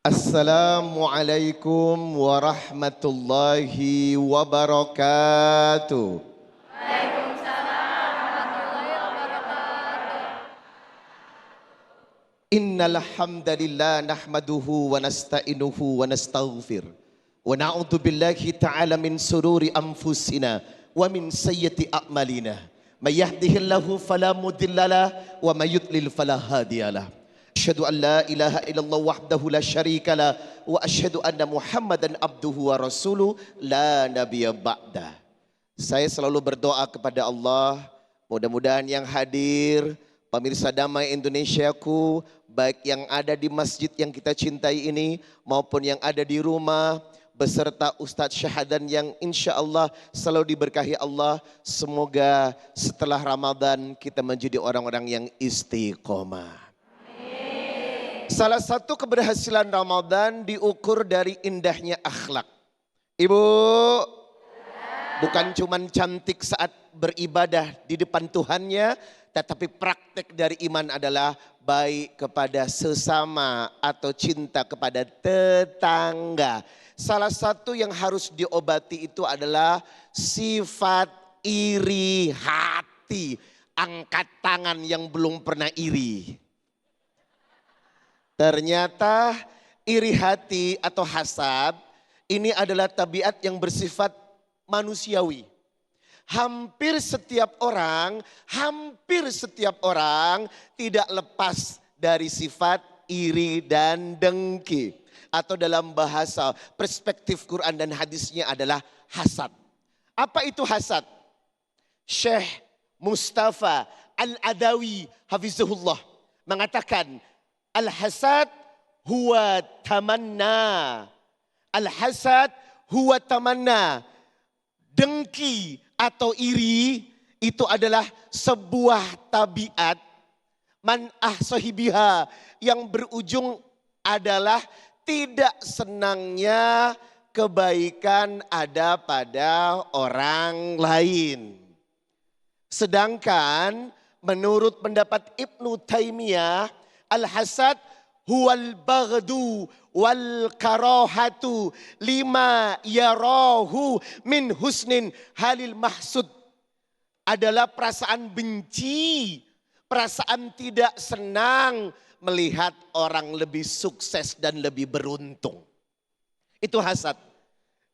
Assalamualaikum warahmatullahi wabarakatuh. Waalaikumsalam warahmatullahi wabarakatuh. Innal hamdalillah nahmaduhu wa nasta'inuhu wa nastaghfir wa na'udzu billahi ta'ala min sururi anfusina wa min sayyiati a'malina. May yahdihillahu fala mudhillalah wa may yudlil fala hadiyalah. Asyhadu an la ilaha illallah wahdahu la syarikalah wa asyhadu anna Muhammadan abduhu wa rasuluh la nabiyya ba'da. Saya selalu berdoa kepada Allah, mudah-mudahan yang hadir, pemirsa Damai Indonesiaku, baik yang ada di masjid yang kita cintai ini maupun yang ada di rumah, beserta Ustadz Syahadan yang insya Allah selalu diberkahi Allah. Semoga setelah Ramadan kita menjadi orang-orang yang istiqomah. Salah satu keberhasilan Ramadan diukur dari indahnya akhlak. Ibu, bukan cuman cantik saat beribadah di depan Tuhannya, tetapi praktek dari iman adalah baik kepada sesama atau cinta kepada tetangga. Salah satu yang harus diobati itu adalah sifat iri hati. Angkat tangan yang belum pernah iri. Ternyata iri hati atau hasad ini adalah tabiat yang bersifat manusiawi. Hampir setiap orang tidak lepas dari sifat iri dan dengki. Atau dalam bahasa perspektif Quran dan hadisnya adalah hasad. Apa itu hasad? Syekh Mustafa Al-Adawi hafizahullah mengatakan, Al-hasad huwa tamanna. Al-hasad huwa tamanna. Dengki atau iri itu adalah sebuah tabiat man ahsahibiha yang berujung adalah tidak senangnya kebaikan ada pada orang lain. Sedangkan menurut pendapat Ibnu Taimiyah, al-hasad huwal baghdu wal karahatu lima yarahu min husnin halil mahsud. Adalah perasaan benci, perasaan tidak senang melihat orang lebih sukses dan lebih beruntung. Itu hasad.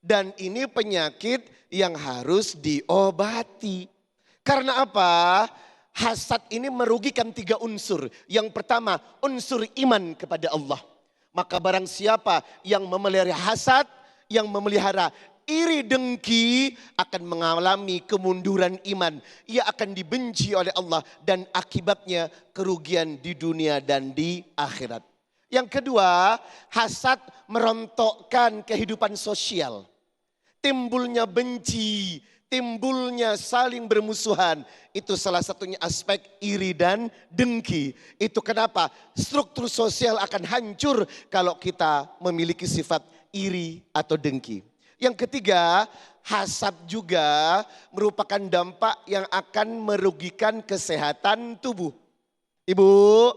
Dan ini penyakit yang harus diobati. Karena apa? Hasad ini merugikan 3 unsur. Yang pertama, unsur iman kepada Allah. Maka barang siapa yang memelihara hasad, yang memelihara iri dengki akan mengalami kemunduran iman. Ia akan dibenci oleh Allah dan akibatnya kerugian di dunia dan di akhirat. Yang kedua, hasad merontokkan kehidupan sosial. Timbulnya benci, timbulnya saling bermusuhan. Itu salah satunya aspek iri dan dengki. Itu kenapa struktur sosial akan hancur kalau kita memiliki sifat iri atau dengki. Yang ketiga, hasad juga merupakan dampak yang akan merugikan kesehatan tubuh. Ibu,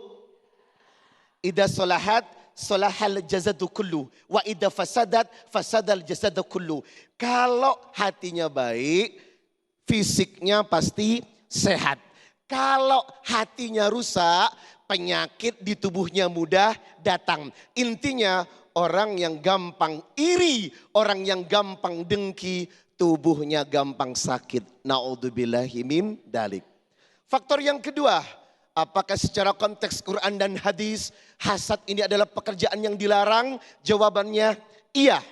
idza salahat salahal jasadu kullu wa idza fasadat fasadal jasadu kullu. Kalau hatinya baik, fisiknya pasti sehat. Kalau hatinya rusak, penyakit di tubuhnya mudah datang. Intinya orang yang gampang iri, orang yang gampang dengki, tubuhnya gampang sakit. Na'udzubillahi min dalik. Faktor yang kedua, apakah secara konteks Quran dan hadis hasad ini adalah pekerjaan yang dilarang? Jawabannya iya.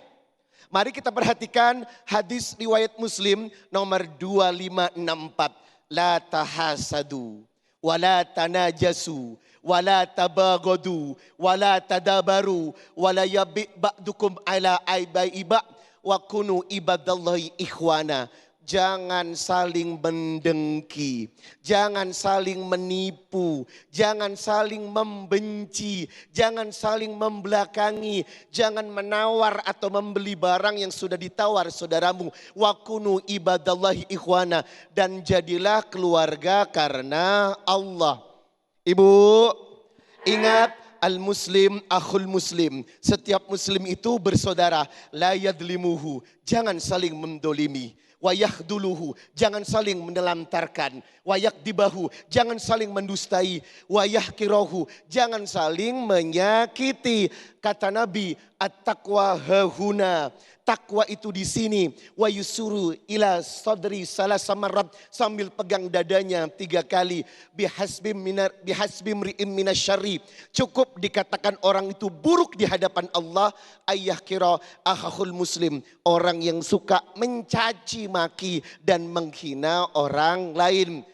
Mari kita perhatikan hadis riwayat Muslim nomor 2564. La tahasadu wa la tanajasu wa la tabagadu wa la tadabaru wa la yabi' ba'dukum ala aibai ba' wa kunu ibadallahi ikhwana. Jangan saling mendengki, jangan saling menipu, jangan saling membenci, jangan saling membelakangi, jangan menawar atau membeli barang yang sudah ditawar saudaramu. Wa kunu ibadallahi ikhwana, dan jadilah keluarga karena Allah. Ibu, ingat Al-muslim akhul muslim. Setiap muslim itu bersaudara. La yadlimuhu. Jangan saling mendolimi. Wa yakhduluhu, jangan saling menelantarkan. Wa yakdibahu, jangan saling mendustai. Wa yahkirahu, jangan saling menyakiti. Kata Nabi, at-taqwa hahuna. Takwa itu di sini. Wa yusuru ila sadri salasa marrat, sambil pegang dadanya 3 kali. Bihasbim mri'im minasyarri. Cukup dikatakan orang itu buruk di hadapan Allah. Ayah kira akhul muslim. Orang yang suka mencaci maki dan menghina orang lain.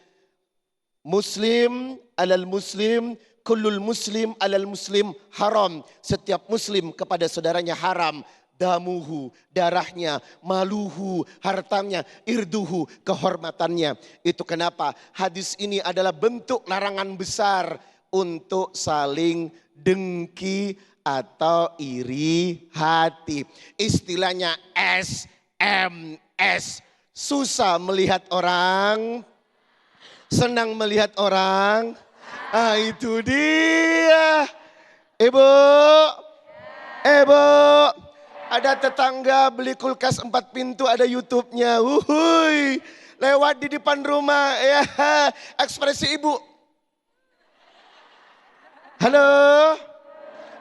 Muslim alal muslim, kullul muslim alal muslim haram. Setiap muslim kepada saudaranya haram. Damuhu, darahnya, maluhu, hartanya, irduhu, kehormatannya. Itu kenapa hadis ini adalah bentuk larangan besar untuk saling dengki atau iri hati. Istilahnya SMS. Susah melihat orang, senang melihat orang. Ah, itu dia. Ibu. Ada tetangga beli kulkas 4 pintu, ada YouTube-nya. Wuhui, lewat di depan rumah. Ya, ekspresi ibu. Halo.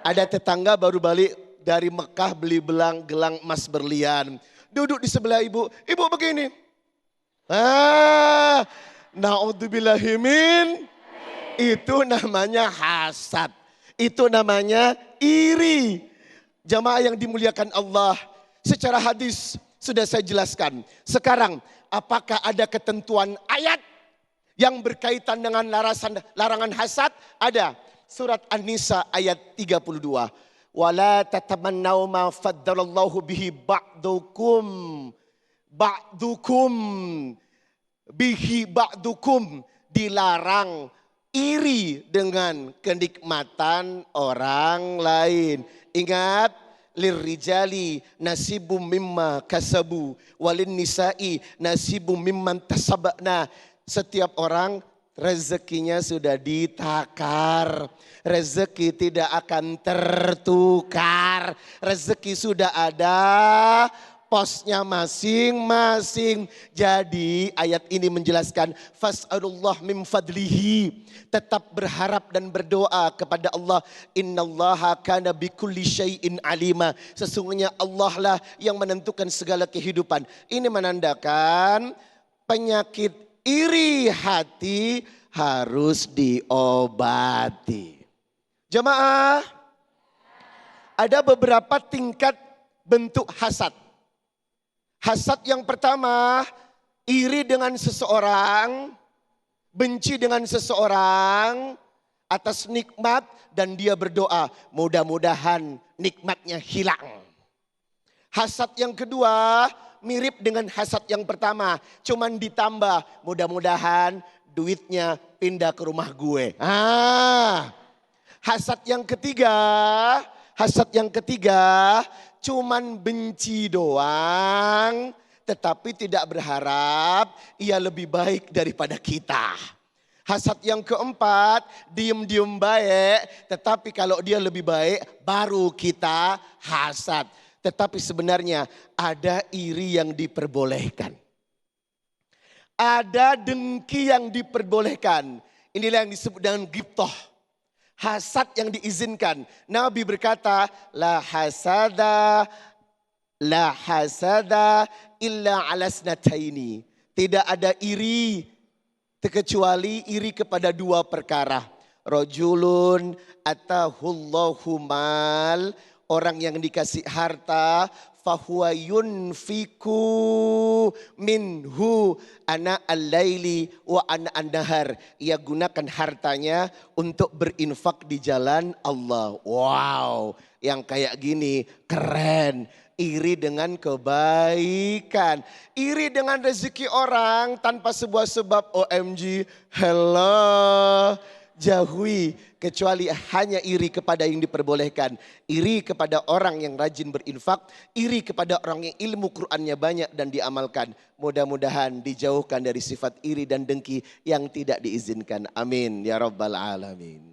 Ada tetangga baru balik dari Mekah beli gelang emas berlian. Duduk di sebelah ibu. Ibu begini. Na'udzubillahimin. Itu namanya hasad. Itu namanya iri. Jamaah yang dimuliakan Allah, secara hadis sudah saya jelaskan. Sekarang, apakah ada ketentuan ayat yang berkaitan dengan larangan hasad? Ada. Surat An-Nisa ayat 32. Wala tatamannau ma faddalallahu bihi ba'dukum dilarang iri dengan kenikmatan orang lain. Ingat, lirrijali nasibum mimma kasabu walin nisa'i nasibum mimman tasabna. Setiap orang rezekinya sudah ditakar. Rezeki tidak akan tertukar. Rezeki sudah ada, posnya masing-masing. Jadi ayat ini menjelaskan fas'alullah min fadlihi. Tetap berharap dan berdoa kepada Allah. Innallaha kana bikulli syai'in alima. Sesungguhnya Allah lah yang menentukan segala kehidupan. Ini menandakan penyakit iri hati harus diobati. Jemaah, ada beberapa tingkat bentuk hasad. Hasad yang pertama, iri dengan seseorang, benci dengan seseorang atas nikmat dan dia berdoa, mudah-mudahan nikmatnya hilang. Hasad yang kedua, mirip dengan hasad yang pertama, cuman ditambah, mudah-mudahan duitnya pindah ke rumah gue. Hasad yang ketiga, cuman benci doang, tetapi tidak berharap ia lebih baik daripada kita. Hasad yang keempat, diem-diem baik, tetapi kalau dia lebih baik baru kita hasad. Tetapi sebenarnya ada iri yang diperbolehkan. Ada dengki yang diperbolehkan. Inilah yang disebut dengan ghibthah. Hasad yang diizinkan. Nabi berkata, la hasada illa ala snataini. Tidak ada iri kecuali iri kepada 2 perkara. Rajulun atahullahu mal, orang yang dikasih harta, fahuwa yunfiku minhu ana al-laili wa ana an-nahar. Ia gunakan hartanya untuk berinfak di jalan Allah. Wow, yang kayak gini keren. Iri dengan kebaikan. Iri dengan rezeki orang tanpa sebuah sebab. OMG, hello. Jauhi, kecuali hanya iri kepada yang diperbolehkan. Iri kepada orang yang rajin berinfak. Iri kepada orang yang ilmu Qur'annya banyak dan diamalkan. Mudah-mudahan dijauhkan dari sifat iri dan dengki yang tidak diizinkan. Amin. Ya Rabbal Alamin.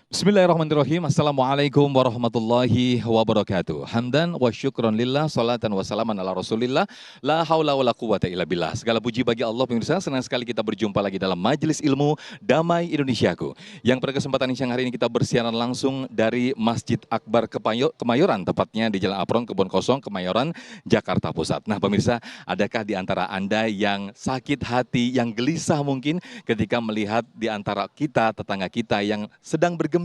Bismillahirrahmanirrahim. Assalamualaikum warahmatullahi wabarakatuh. Hamdan wa syukron lillah, salatan wa salaman ala rasulillah, la haula wa la quwata illa billah. Segala puji bagi Allah, pemirsa. Senang sekali kita berjumpa lagi dalam Majelis Ilmu Damai Indonesiaku. Yang pada kesempatan siang hari ini kita bersiaran langsung dari Masjid Akbar Kemayoran, tepatnya di Jalan Apron, Kebon Kosong, Kemayoran, Jakarta Pusat. Nah pemirsa, adakah di antara Anda yang sakit hati, yang gelisah mungkin ketika melihat di antara kita, tetangga kita yang sedang bergembira?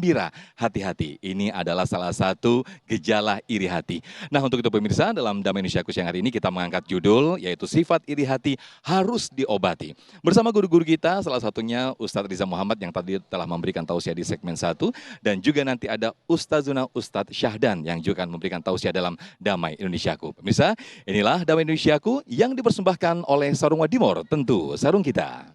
Hati-hati, ini adalah salah satu gejala iri hati. Nah untuk itu pemirsa, dalam Damai Indonesiaku siang hari ini kita mengangkat judul yaitu sifat iri hati harus diobati. Bersama guru-guru kita, salah satunya Ustadz Riza Muhammad yang tadi telah memberikan tausiah di segmen 1. Dan juga nanti ada Ustazuna Ustadz Syahdan yang juga akan memberikan tausiah dalam Damai Indonesiaku. Pemirsa, inilah Damai Indonesiaku yang dipersembahkan oleh Sarung Wadimor, tentu sarung kita.